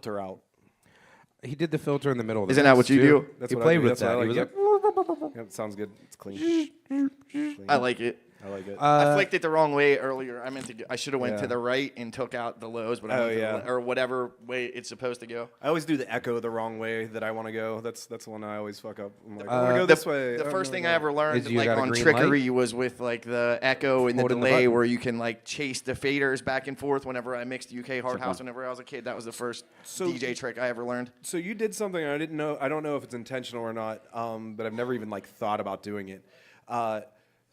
filter out. He did the filter in the middle of the Isn't that mix, what you too. do? That's He what played I do. with That's what that. I He was like. like, Yep, sounds good. It's clean. I like it. I like it. I flicked it the wrong way earlier. I should have went Yeah. to the right and took out the lows, but I went to the or whatever way it's supposed to go. I always do the echo the wrong way that I want to go. That's the one I always fuck up. I'm like, I want to go this way. The Oh, first no, thing no. I ever learned Is you like got a on green Trickery was with like the echo and the holding the delay button. where you can like chase the faders back and forth whenever I mixed UK Hard House whenever I was a kid. That was the first DJ trick I ever learned. So you did something I didn't know. I don't know if it's intentional or not, but I've never even like thought about doing it.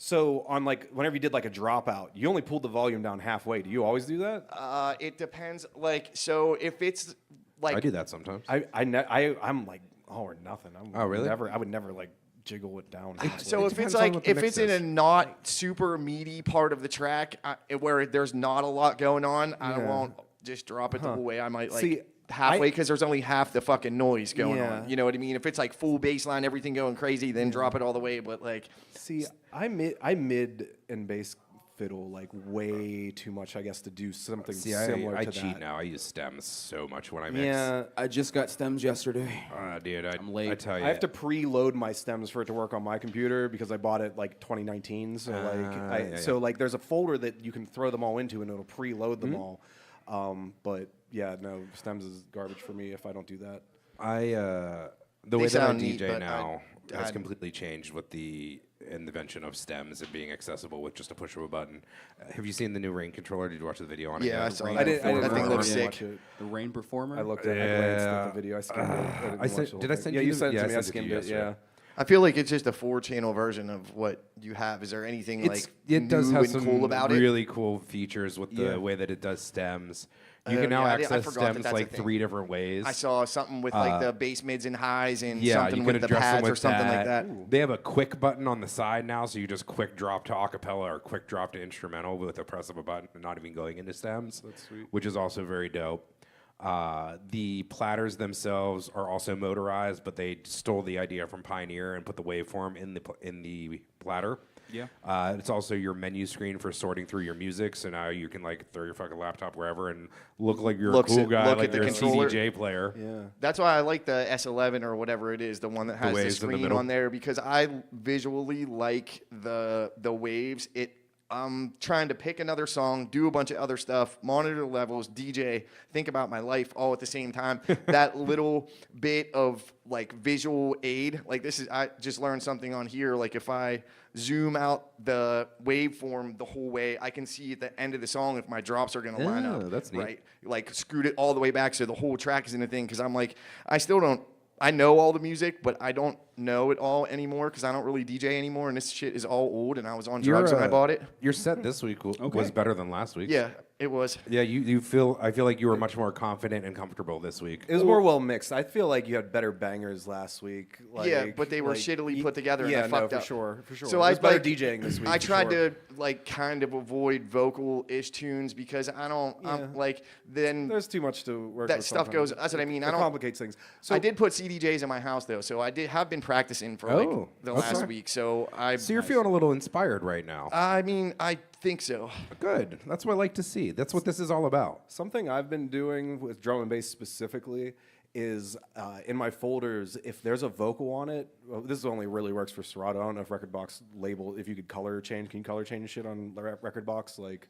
So on like whenever you did like a dropout, you only pulled the volume down halfway. Do you always do that? It depends. Like, so if it's like I do that sometimes. I'm like all or nothing. Oh, really? I would never like jiggle it down. So if depends it's on like what the if mix it's in a is. not super meaty part of the track where there's not a lot going on, I won't just drop it the whole way. I might like See, halfway because there's only half the fucking noise going Yeah. on. You know what I mean? If it's like full bass line, everything going crazy, then drop it all the way. But like, See, I mid and bass fiddle like way too much, I guess, to do something See, similar I to cheat that. now. I use stems so much when I mix. Yeah, I just got stems yesterday. Dude, I'm late. I tell you. I have to preload my stems for it to work on my computer because I bought it like 2019. So like there's a folder that you can throw them all into and it'll preload them all. But yeah, no, stems is garbage for me if I don't do that. The way that I sound neat, DJ but now has I'd- completely changed with the invention of stems and being accessible with just a push of a button. Have you seen the new Rain controller? Did you watch the video on it? yeah, I yet? saw Rain that. I didn't That thing really looks watch sick. it. The Rain Performer? I looked at I glanced at Yeah. the video. I skimmed it. I watch sent- the whole did I thing. send Yeah, you you the- sent it yeah, to I me. I sent it to skimmed you it. Yeah. yesterday. I feel like it's just a 4-channel version of what you have. Is there anything like It does new have and some cool about it? really cool features with the Yeah. way that it does stems. You can now yeah, I access forgot that stems that's a like thing. 3 different ways. I saw something with like the bass mids and highs and Yeah, something you can with the address them pads with or something like that. that. They have a quick button on the side now, so you just quick drop to acapella or quick drop to instrumental with the press of a button and not even going into stems. That's sweet. Which is also very dope. The platters themselves are also motorized, but they stole the idea from Pioneer and put the waveform in the platter. Yeah. It's also your menu screen for sorting through your music, so now you can like throw your fucking laptop wherever and look like you're Looks a cool at- guy, look like at the you're a controller. CDJ player. Yeah. That's why I like the S11 or whatever it is, the one that has the waves in the screen middle. on there, because I visually like the waves. I'm trying to pick another song, do a bunch of other stuff, monitor levels, DJ, think about my life all at the same time. That little bit of like visual aid, like I just learned something on here. Like if I zoom out the waveform the whole way, I can see at the end of the song if my drops are gonna line up. That's neat. Right? Like screwed it all the way back so the whole track is in the thing. Because I'm like, I know all the music, but I don't know it all anymore because I don't really DJ anymore, and this shit is all old, and I was on drugs when I bought it. Your set this week was better than last week. Yeah, it was. Yeah, I feel like you were much more confident and comfortable this week. It was more well mixed. I feel like you had better bangers last week. Yeah, but they were like, shittily put together and Yeah, I fucked no, up. for sure. So It I was better like, DJing this week. I for tried sure. to like kind of avoid vocal-ish tunes because I don't. I'm like then There's too much to work. that with stuff sometimes. goes. That's what I mean. It I don't. complicates things. So I did put CDJs in my house though, so I have been practicing for like the last okay. week. So So you're feeling a little inspired right now. I mean, I think so. Good. That's what I like to see. That's what this is all about. Something I've been doing with drum and bass specifically is in my folders, if there's a vocal on it, well, this only really works for Serato. I don't know if Rekordbox label, if you could color change, can you color change shit on Rekordbox? Like,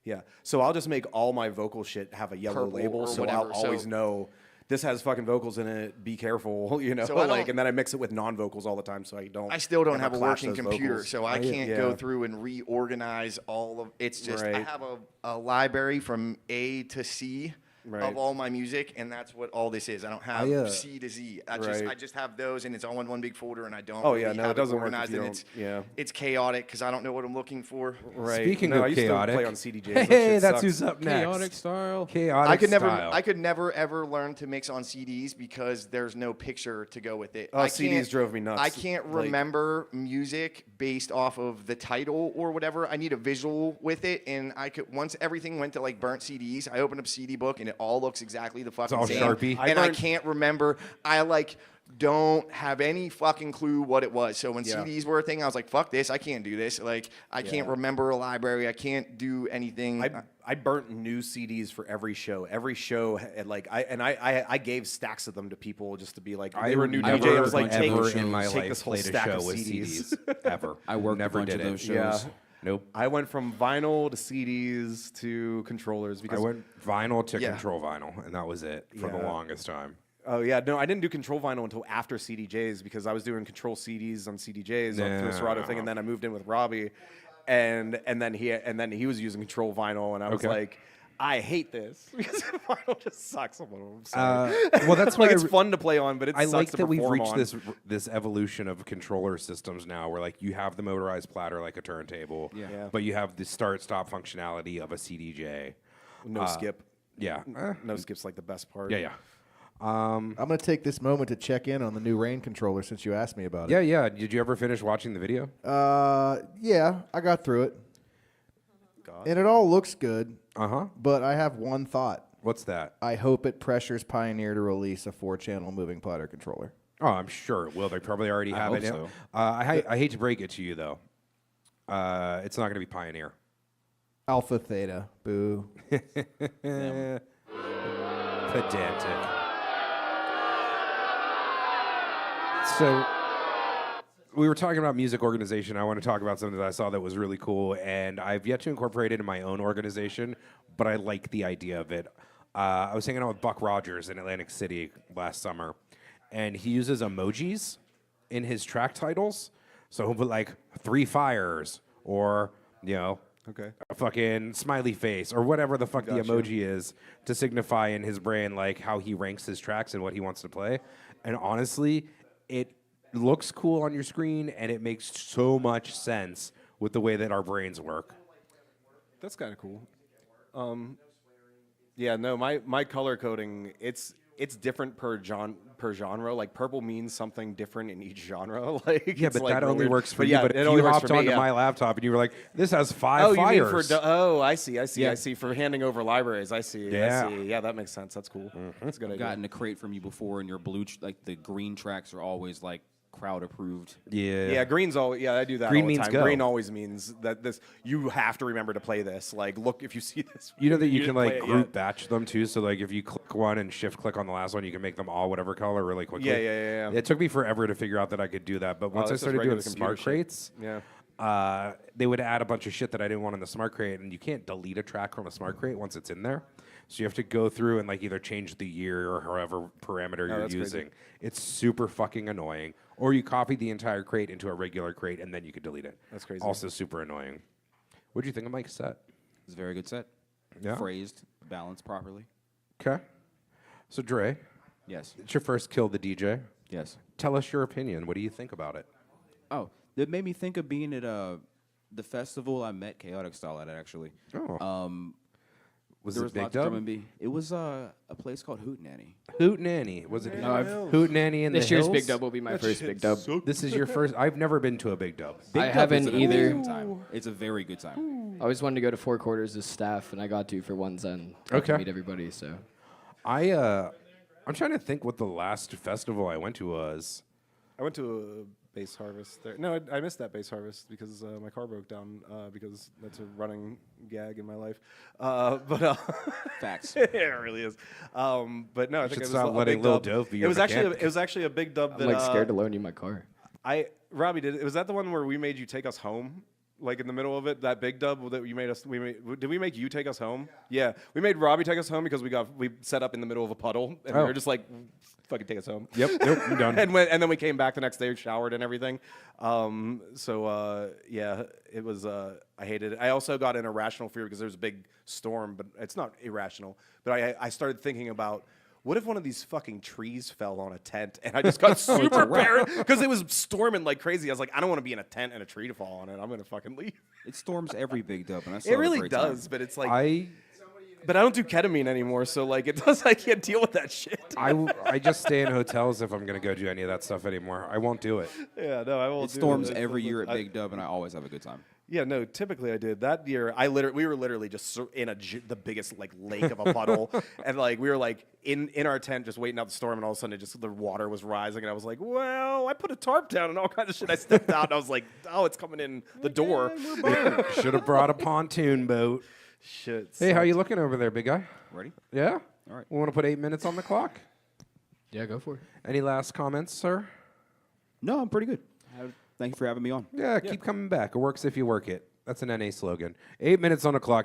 yeah. So I'll just make all my vocal shit have a yellow Purple label, or so whatever, I'll always so- know this has fucking vocals in it. Be careful, you know. So I like, don't- and then I mix it with non-vocals all the time, so I don't. I still don't ever have a clash working those computer, vocals. so I can't go Yeah. through and reorganize all of. It's just I Right. have a library from A to C Right. of all my music, and that's what all this is. I don't have I, C to Z. I Right. just have those, and it's all in one big folder, and I don't. Oh, really yeah, no, have it doesn't work if organized, you and don't- yeah. it's chaotic because I don't know what I'm looking for. Right. Speaking no, of I used chaotic, to play on CDJs. hey, That shit that's sucks. who's up next. Chaotic style. Chaotic style. I could never ever learn to mix on CDs because there's no picture to go with it. Oh, I CDs can't- drove me nuts. I can't Like- remember music based off of the title or whatever. I need a visual with it, and I could once everything went to like burnt CDs. I opened up CD book and it all looks exactly the fucking all same. Sharpie. And I learned- can't remember. I like don't have any fucking clue what it was. So when Yeah. CDs were a thing, I was like, fuck this. I can't do this. Like, I can't remember a library. I can't do anything. I burnt new CDs for every show. Every show, had, like I gave stacks of them to people just to be like, they were new I DJ. I was like, never take, ever in my take life this whole played a stack show of with CDs. CDs ever. I worked never a bunch did of it. those shows. Yeah. Nope. I went from vinyl to CDs to controllers I because went vinyl to Yeah. control vinyl, and that was it for the Yeah. longest time. oh yeah, no, I didn't do control vinyl until after CDJs because I was doing control CDs on CDJs through a Serato thing, and then I moved in with Robbie, and then he was using control vinyl, and I was Okay. like, I hate this because vinyl just sucks. I'm sorry. Well, that's like why it's fun to play on, but it I sucks like to that we've perform reached on. this evolution of controller systems now, where like you have the motorized platter like a turntable, Yeah. but you have the start-stop functionality of a CDJ. No skip. Yeah, No skip's like the best part. yeah, yeah, I'm going to take this moment to check in on the new Rain controller since you asked me about yeah, it. yeah. Did you ever finish watching the video? Yeah, I got through it. God. And it all looks good, Uh-huh. but I have one thought. What's that? I hope it pressures Pioneer to release a 4-channel moving platter controller. Oh, I'm sure it will. They probably already have it. hope Now. so. I hate to break it to you, though. It's not going to be Pioneer. Alpha Theta. Boo. Pedantic. So, we were talking about music organization. I want to talk about something that I saw that was really cool, and I've yet to incorporate it in my own organization, but I like the idea of it. I was hanging out with Buck Rogers in Atlantic City last summer, and he uses emojis in his track titles. So he'll put like 3 fires or, you know, Okay. a fucking smiley face or whatever the fuck the Gotcha. emoji is to signify in his brain like how he ranks his tracks and what he wants to play. And honestly, it looks cool on your screen and it makes so much sense with the way that our brains work. That's kind of cool. Yeah, no, my color coding it's different per genre. Like purple means something different in each genre. Like Yeah, it's but like that real only weird. works for But you. yeah, But it if only you works hopped for me, onto yeah. my laptop and you were like, "This has 5 Oh, fires," you mean for I see, Yeah. I see for handing over libraries. I see. Yeah. I see. Yeah, that makes sense. That's cool. That's a good I've idea. gotten a crate from you before, and your blue, like the green tracks are always like crowd approved. Yeah, green's always. Yeah, I do that Green all the means time. go. Green always means that this you have to remember to play this. Like, look if you see this. You know that you can didn't like play it group yet. batch them too. So like if you click one and shift click on the last one, you can make them all whatever color really quickly. Yeah. It took me forever to figure out that I could do that, but once I this is started doing regular computer smart shit. crates, Yeah. they would add a bunch of shit that I didn't want in the smart crate, and you can't delete a track from a smart crate once it's in there. So you have to go through and like either change the year or however parameter you're that's crazy. using. It's super fucking annoying. Or you copy the entire crate into a regular crate and then you could delete it. That's crazy. Also super annoying. What do you think of Mike's set? It's a very good set. Yeah? Phrased, balanced properly. Okay. So Dre, Yes. it's your first Kill the DJ. Yes. Tell us your opinion. What do you think about it? Oh, that made me think of being at the festival I met Chaotic Style at, actually. Oh. Was There it was Big lots of drum Dub? and B. It was a place called Hootenanny. Hootenanny. Was it I've- Hootenanny in This the year's hills? Big Dub will be my first Big Dub. This is your first. I've never been to a Big Dub. Big I Dub haven't is an either. amazing time. It's a very good time. I always wanted to go to Four Quarters as staff, and I got to for one Zen. Got Okay. to meet everybody, so. I'm trying to think what the last festival I went to was. I went to a Bass Harvest there. No, I missed that Bass Harvest because my car broke down because that's a running gag in my life. But Facts. it really is. But no, I think should it was stop a letting big Lil dub. Dove be It your was actually mechanic. it was actually a big dub. I'm That, like scared to loan you my car. Robbie was that the one where we made you take us home? Like in the middle of it, that big dub that you made us. Did we make you take us home? Yeah, we made Robbie take us home because we set up in the middle of a puddle and we Oh. were just like, fucking take us home. Yep, I'm done. and then we came back the next day, showered and everything. Yeah, it was. I hated it. I also got an irrational fear because there was a big storm, but it's not irrational. But I started thinking about. What if one of these fucking trees fell on a tent and I just got super paranoid because it was storming like crazy? I was like, I don't want to be in a tent and a tree to fall on it. I'm gonna fucking leave. It storms every Big Dub, and I still It have a really great does, time. but it's like, I but I don't do ketamine anymore, so like it does. I can't deal with that shit. I just stay in hotels if I'm gonna go do any of that stuff anymore. I won't do it. Yeah, no, I won't. It storms every year at Big Dub, and I always have a good time. Yeah, no. Typically, I did that year. We were literally just in the biggest like lake of a puddle, and like we were like in our tent just waiting out the storm, and all of a sudden the water was rising, and I was like, well, I put a tarp down and all kinds of shit. I stepped out, and I was like, oh, it's coming in the door. Should have brought a pontoon boat. Shit. Hey, how you looking over there, big guy? Ready? Yeah? All right. We want to put 8 minutes on the clock? Yeah, go for it. Any last comments, sir? No, I'm pretty good. Thank you for having me on. Yeah, keep coming back. It works if you work it. That's an NA slogan. 8 minutes on the clock.